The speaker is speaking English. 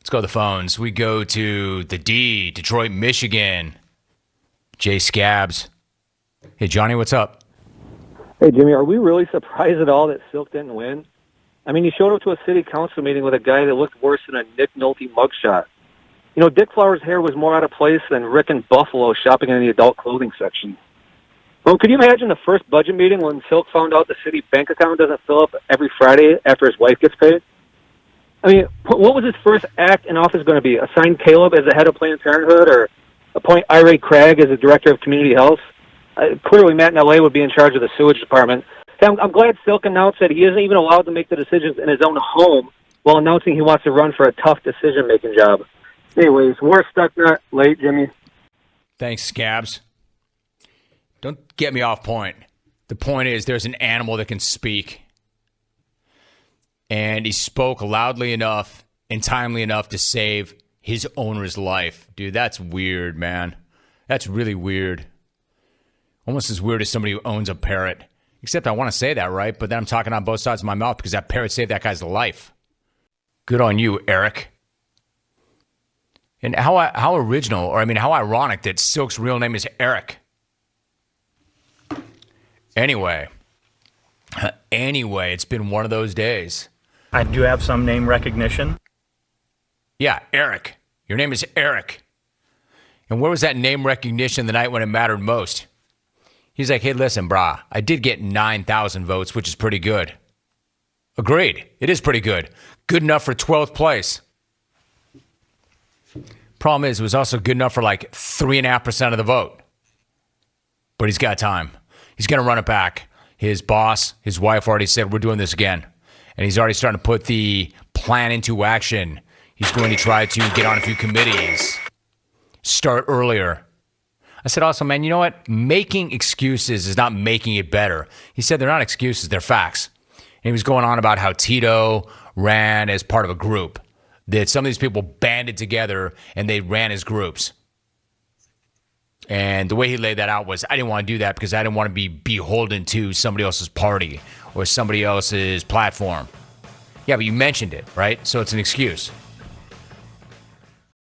Let's go to the phones. We go to the D, Detroit, Michigan. Jay Scabs. Hey, Johnny, what's up? Hey, Jimmy, are we really surprised at all that Silk didn't win? I mean, he showed up to a city council meeting with a guy that looked worse than a Nick Nolte mugshot. You know, Dick Flowers' hair was more out of place than Rick and Buffalo shopping in the adult clothing section. Well, could you imagine the first budget meeting when Silk found out the city bank account doesn't fill up every Friday after his wife gets paid? I mean, what was his first act in office going to be? Assign Caleb as the head of Planned Parenthood or appoint Ira Craig as the director of community health? Clearly, Matt in L.A. would be in charge of the sewage department. I'm glad Silk announced that he isn't even allowed to make the decisions in his own home while announcing he wants to run for a tough decision-making job. Anyways, we're stuck not late, Jimmy. Thanks, Scabs. Don't get me off point. The point is there's an animal that can speak. And he spoke loudly enough and timely enough to save his owner's life. Dude, that's weird, man. That's really weird. Almost as weird as somebody who owns a parrot. Except I want to say that, right? But then I'm talking on both sides of my mouth because that parrot saved that guy's life. Good on you, Eric. And how original, or I mean, how ironic that Silk's real name is Eric. Anyway, it's been one of those days. I do have some name recognition. Yeah, Eric. Your name is Eric. And where was that name recognition the night when it mattered most? He's like, hey, listen, brah, I did get 9,000 votes, which is pretty good. Agreed. It is pretty good. Good enough for 12th place. Problem is, it was also good enough for like 3.5% of the vote. But he's got time. He's going to run it back. His boss, his wife already said, we're doing this again. And he's already starting to put the plan into action. He's going to try to get on a few committees. Start earlier. I said also, man, you know what? Making excuses is not making it better. He said they're not excuses, they're facts. And he was going on about how Tito ran as part of a group. That some of these people banded together and they ran as groups. And the way he laid that out was, I didn't want to do that because I didn't want to be beholden to somebody else's party or somebody else's platform. Yeah, but you mentioned it, right? So it's an excuse.